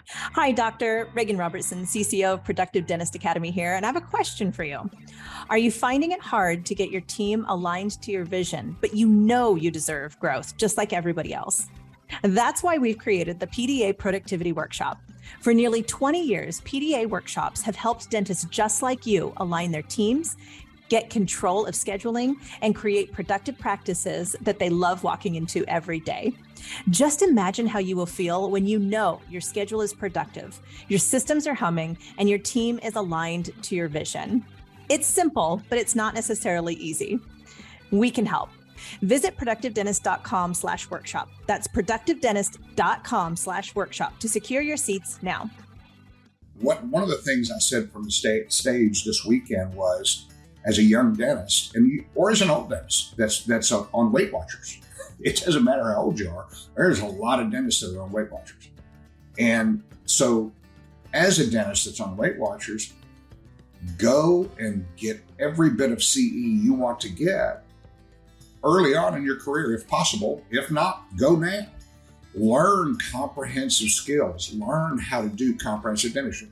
Hi, Dr. Reagan Robertson, CCO of Productive Dentist Academy here, and I have a question for you. Are you finding it hard to get your team aligned to your vision, but you know you deserve growth just like everybody else? That's why we've created the PDA Productivity Workshop. For nearly 20 years, PDA workshops have helped dentists just like you align their teams, get control of scheduling, and create productive practices that they love walking into every day. Just imagine how you will feel when you know your schedule is productive, your systems are humming, and your team is aligned to your vision. It's simple, but it's not necessarily easy. We can help. Visit productivedentist.com/workshop. That's productivedentist.com/workshop to secure your seats now. One of the things I said from the stage this weekend was, as a young dentist, or as an old dentist that's on Weight Watchers, it doesn't matter how old you are. There's a lot of dentists that are on Weight Watchers, and so as a dentist that's on Weight Watchers, go and get every bit of CE you want to get early on in your career, if possible. If not, go now. Learn comprehensive skills. Learn how to do comprehensive dentistry.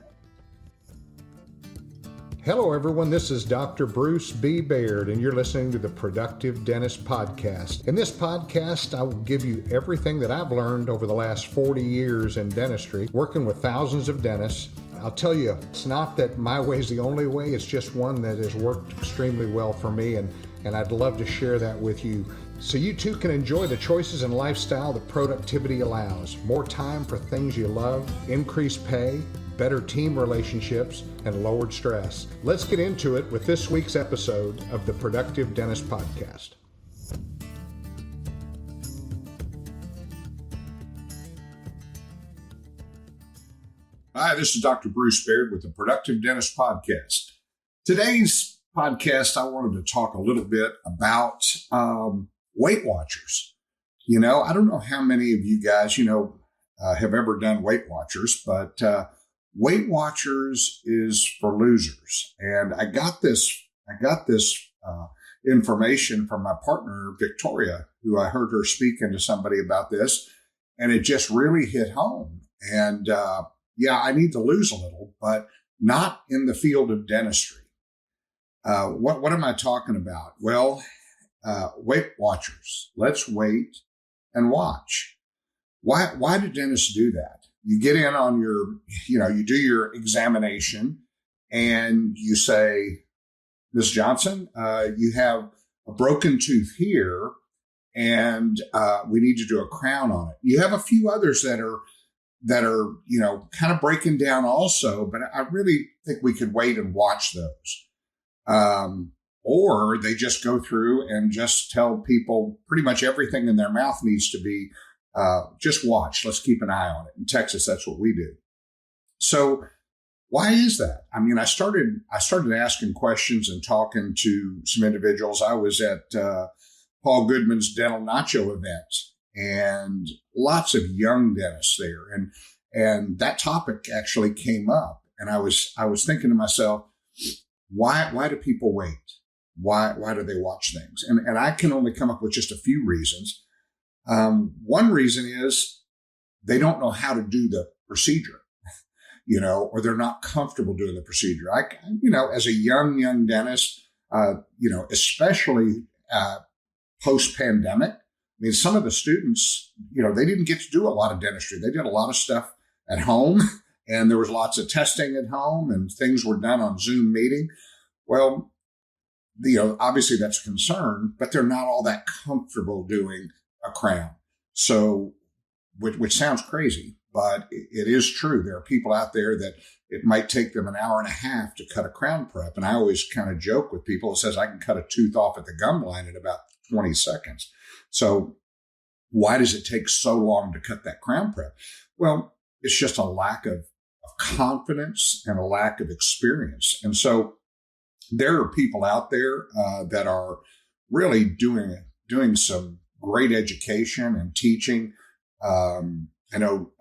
Hello, everyone. This is Dr. Bruce B. Baird, and you're listening to the Productive Dentist Podcast. In this podcast, I will give you everything that I've learned over the last 40 years in dentistry, working with thousands of dentists. I'll tell you, it's not that my way is the only way. It's just one that has worked extremely well for me, and I'd love to share that with you so you too can enjoy the choices and lifestyle that productivity allows. More time for things you love, increased pay, better team relationships, and lowered stress. Let's get into it with this week's episode of the Productive Dentist Podcast. Hi, this is Dr. Bruce Baird with the Productive Dentist Podcast. Today's podcast, I wanted to talk a little bit about Weight Watchers. I don't know how many of you guys, have ever done Weight Watchers, but Weight Watchers is for losers. And I got this information from my partner, Victoria, who I heard her speaking to somebody about this, and it just really hit home. And I need to lose a little, but not in the field of dentistry. What am I talking about? Well, Weight Watchers. Let's wait and watch. Why do dentists do that? You get in on you do your examination and you say, Ms. Johnson, you have a broken tooth here and we need to do a crown on it. You have a few others that are, kind of breaking down also, but I really think we could wait and watch those. Or they just go through and just tell people pretty much everything in their mouth needs to be just watch. Let's keep an eye on it. In Texas, that's what we do. So why is that? I mean, I started asking questions and talking to some individuals. I was at Paul Goodman's Dental Nacho event, and lots of young dentists there. And that topic actually came up. And I was thinking to myself, why do people wait? Why do they watch things? And I can only come up with just a few reasons. One reason is they don't know how to do the procedure, or they're not comfortable doing the procedure. As a young dentist, especially post-pandemic, I mean, some of the students, they didn't get to do a lot of dentistry. They did a lot of stuff at home, and there was lots of testing at home, and things were done on Zoom meeting. Well, obviously that's a concern, but they're not all that comfortable doing a crown. So, which sounds crazy, but it is true. There are people out there that it might take them an hour and a half to cut a crown prep. And I always kind of joke with people. It says I can cut a tooth off at the gum line in about 20 seconds. So why does it take so long to cut that crown prep? Well, it's just a lack of confidence and a lack of experience. And so there are people out there that are really doing some great education and teaching. I know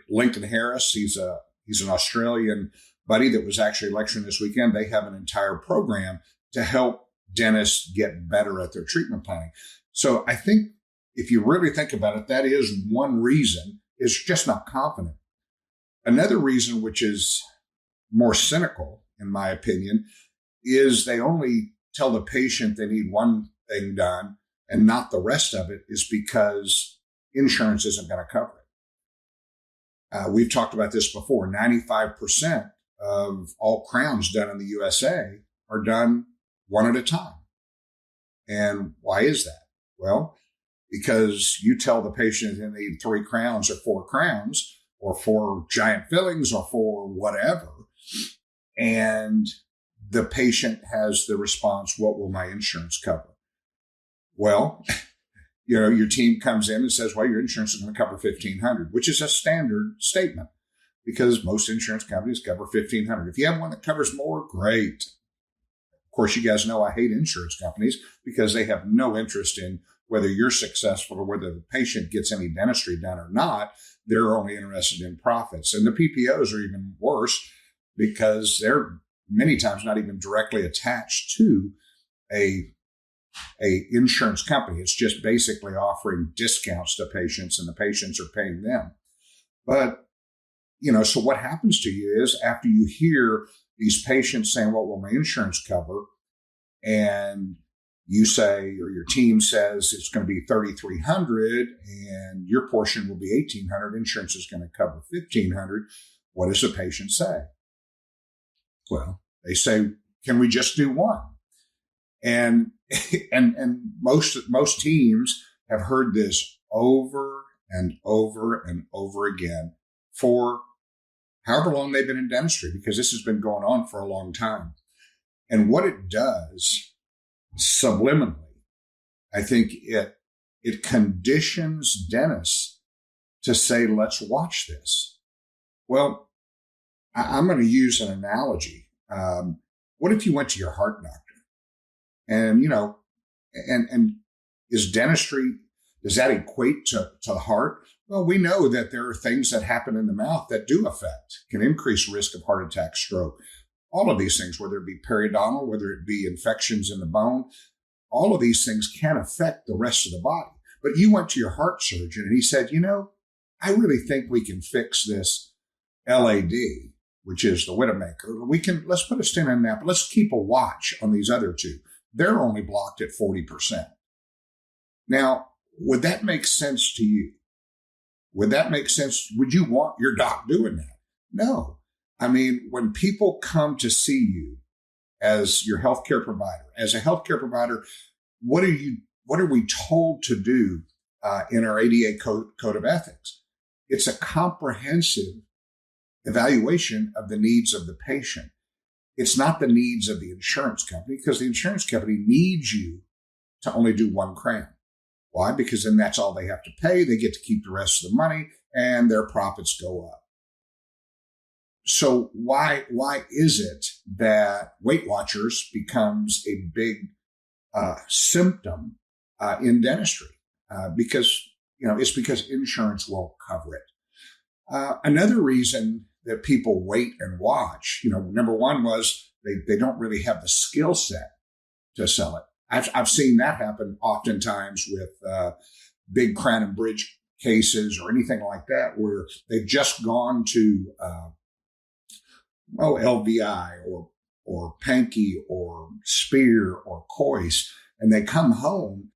Lincoln Harris, he's an Australian buddy that was actually lecturing this weekend. They have an entire program to help dentists get better at their treatment planning. So I think if you really think about it, that is one reason, is just not confident. Another reason, which is more cynical, in my opinion, is they only tell the patient they need one thing done and not the rest of it, is because insurance isn't going to cover it. We've talked about this before. 95% of all crowns done in the USA are done one at a time. And why is that? Well, because you tell the patient they need 3 crowns or 4 crowns or 4 giant fillings or 4 whatever, and the patient has the response, what will my insurance cover? Well, your team comes in and says, well, your insurance is going to cover $1,500, which is a standard statement because most insurance companies cover $1,500. If you have one that covers more, great. Of course, you guys know I hate insurance companies because they have no interest in whether you're successful or whether the patient gets any dentistry done or not. They're only interested in profits. And the PPOs are even worse because they're many times not even directly attached to a insurance company. It's just basically offering discounts to patients and the patients are paying them. But, so what happens to you is after you hear these patients saying, what will my insurance cover? And you say, or your team says it's going to be $3,300 and your portion will be $1,800. Insurance is going to cover $1,500. What does the patient say? Well, they say, can we just do one? And most teams have heard this over and over and over again for however long they've been in dentistry, because this has been going on for a long time. And what it does subliminally, I think it conditions dentists to say, let's watch this. Well, I'm going to use an analogy. What if you went to your heart doctor and, and is dentistry, does that equate to the heart? Well, we know that there are things that happen in the mouth that do can increase risk of heart attack, stroke, all of these things, whether it be periodontal, whether it be infections in the bone, all of these things can affect the rest of the body. But you went to your heart surgeon and he said, I really think we can fix this LAD, which is the Widowmaker. Let's put a stent in that, but let's keep a watch on these other 2. They're only blocked at 40%. Now, would that make sense to you? Would that make sense? Would you want your doc doing that? No. I mean, when people come to see you as your healthcare provider, what are we told to do in our ADA code of ethics? It's a comprehensive evaluation of the needs of the patient. It's not the needs of the insurance company, because the insurance company needs you to only do 1 crown. Why? Because then that's all they have to pay. They get to keep the rest of the money and their profits go up. So why is it that Weight Watchers becomes a big symptom in dentistry? Because it's because insurance won't cover it. Another reason that people wait and watch, number one was they don't really have the skill set to sell it. I've seen that happen oftentimes with big crown and bridge cases or anything like that, where they've just gone to LVI or Pankey or Spear or Coyce, and they come home.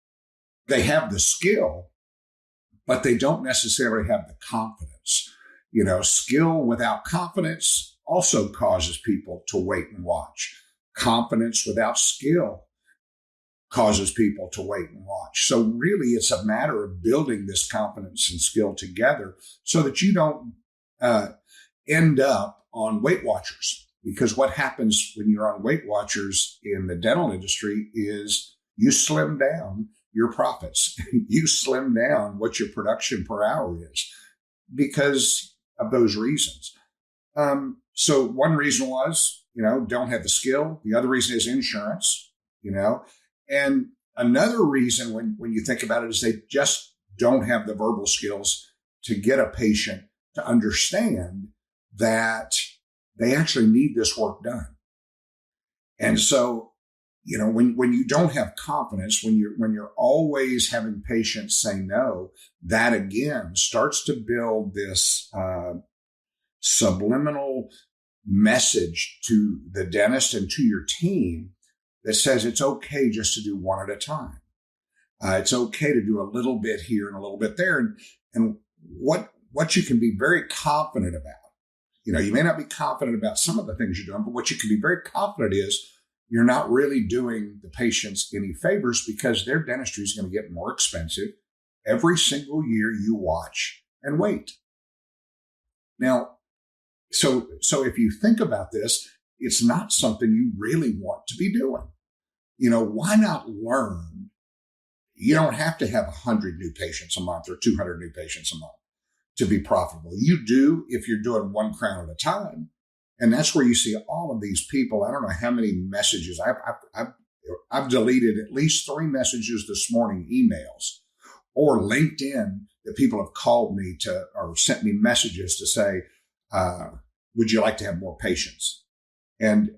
They have the skill, but they don't necessarily have the confidence. Skill without confidence also causes people to wait and watch. Confidence without skill causes people to wait and watch. So really, it's a matter of building this confidence and skill together so that you don't end up on Weight Watchers. Because what happens when you're on Weight Watchers in the dental industry is you slim down your profits. You slim down what your production per hour is because of those reasons. So one reason was, don't have the skill. The other reason is insurance, and another reason when you think about it is they just don't have the verbal skills to get a patient to understand that they actually need this work done. And so, when you don't have confidence, when you're always having patients say no, that again starts to build this subliminal message to the dentist and to your team that says it's okay just to do one at a time. It's okay to do a little bit here and a little bit there. And what you can be very confident about, you may not be confident about some of the things you're doing, but what you can be very confident is you're not really doing the patients any favors, because their dentistry is going to get more expensive every single year you watch and wait. Now, so if you think about this, it's not something you really want to be doing. Why not learn? You don't have to have 100 new patients a month or 200 new patients a month to be profitable. You do if you're doing one crown at a time. And that's where you see all of these people. I don't know how many messages. I've deleted at least 3 messages this morning, emails, or LinkedIn, that people have called me or sent me messages to say, would you like to have more patients? And,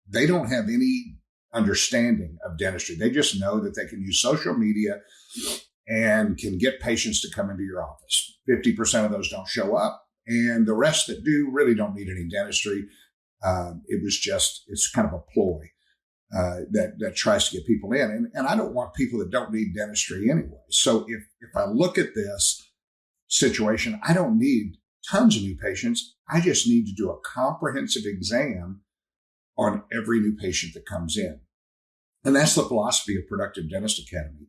they don't have any understanding of dentistry. They just know that they can use social media and can get patients to come into your office. 50% of those don't show up. And the rest that do really don't need any dentistry. It's kind of a ploy that tries to get people in. And I don't want people that don't need dentistry anyway. So if I look at this situation, I don't need tons of new patients. I just need to do a comprehensive exam on every new patient that comes in. And that's the philosophy of Productive Dentist Academy.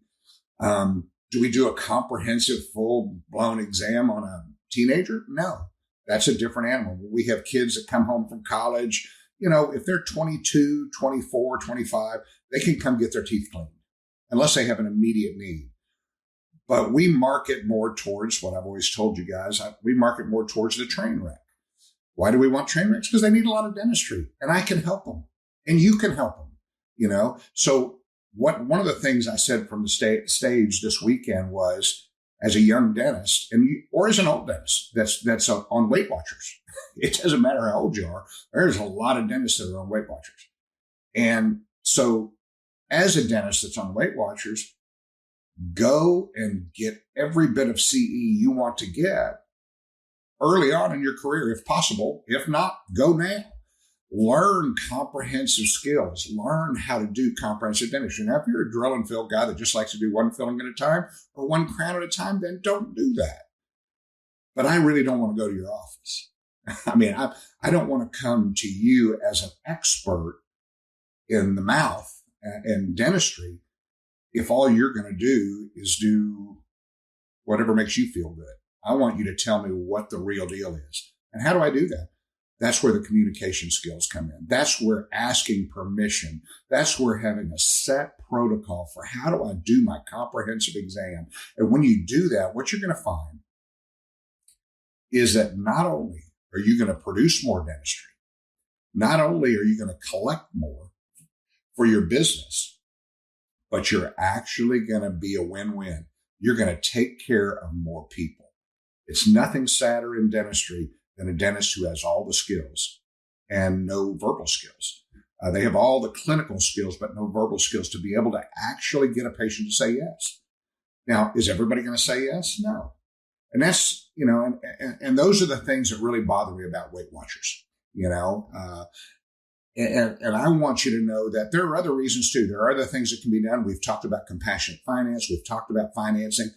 Do we do a comprehensive, full-blown exam on a teenager? No, that's a different animal. We have kids that come home from college. If they're 22, 24, 25, they can come get their teeth cleaned unless they have an immediate need. But we market more towards what I've always told you guys. We market more towards the train wreck. Why do we want train wrecks? Because they need a lot of dentistry, and I can help them, and you can help them. So one of the things I said from the stage this weekend was, as a young dentist, or as an old dentist that's on Weight Watchers, it doesn't matter how old you are. There's a lot of dentists that are on Weight Watchers, and so as a dentist that's on Weight Watchers, go and get every bit of CE you want to get early on in your career, if possible. If not, go now. Learn comprehensive skills. Learn how to do comprehensive dentistry. Now, if you're a drill and fill guy that just likes to do one filling at a time or one crown at a time, then don't do that. But I really don't want to go to your office. I don't want to come to you as an expert in the mouth and dentistry if all you're going to do is do whatever makes you feel good. I want you to tell me what the real deal is. And how do I do that? That's where the communication skills come in. That's where asking permission. That's where having a set protocol for how do I do my comprehensive exam. And when you do that, what you're going to find is that not only are you going to produce more dentistry, not only are you going to collect more for your business, but you're actually going to be a win-win. You're going to take care of more people. It's nothing sadder in dentistry than a dentist who has all the skills and no verbal skills. They have all the clinical skills, but no verbal skills to be able to actually get a patient to say yes. Now, is everybody going to say yes? No. And that's, and those are the things that really bother me about Weight Watchers, and I want you to know that there are other reasons too. There are other things that can be done. We've talked about compassionate finance. We've talked about financing,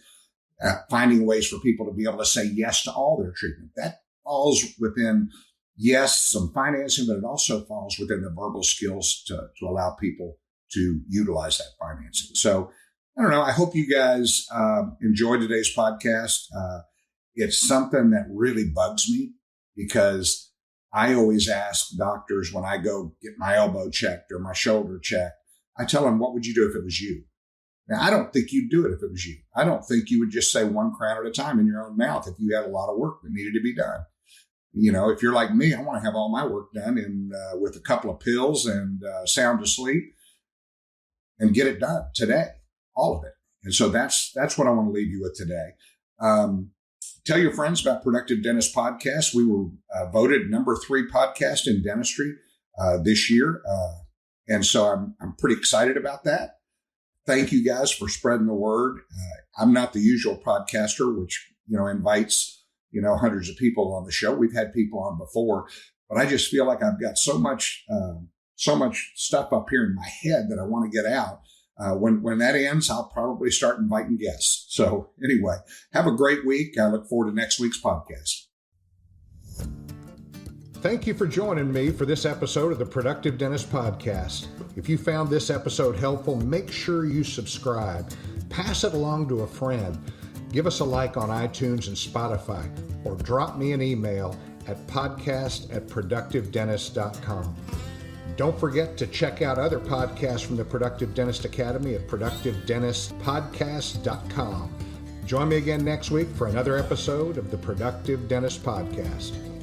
finding ways for people to be able to say yes to all their treatment. That falls within, yes, some financing, but it also falls within the verbal skills to allow people to utilize that financing. So I don't know. I hope you guys enjoyed today's podcast. It's something that really bugs me because I always ask doctors when I go get my elbow checked or my shoulder checked, I tell them, what would you do if it was you? Now, I don't think you'd do it if it was you. I don't think you would just say one crown at a time in your own mouth if you had a lot of work that needed to be done. If you're like me, I want to have all my work done with a couple of pills and sound asleep and get it done today, all of it. And so that's what I want to leave you with today. Tell your friends about Productive Dentist Podcast. We were voted number 3 podcast in dentistry this year. And so I'm pretty excited about that. Thank you guys for spreading the word. I'm not the usual podcaster, which, invites hundreds of people on the show. We've had people on before, but I just feel like I've got so much stuff up here in my head that I want to get out. When that ends, I'll probably start inviting guests. So anyway, have a great week. I look forward to next week's podcast. Thank you for joining me for this episode of the Productive Dentist Podcast. If you found this episode helpful, make sure you subscribe. Pass it along to a friend. Give us a like on iTunes and Spotify, or drop me an email at podcast@productivedentist.com. Don't forget to check out other podcasts from the Productive Dentist Academy at productivedentistpodcast.com. Join me again next week for another episode of the Productive Dentist Podcast.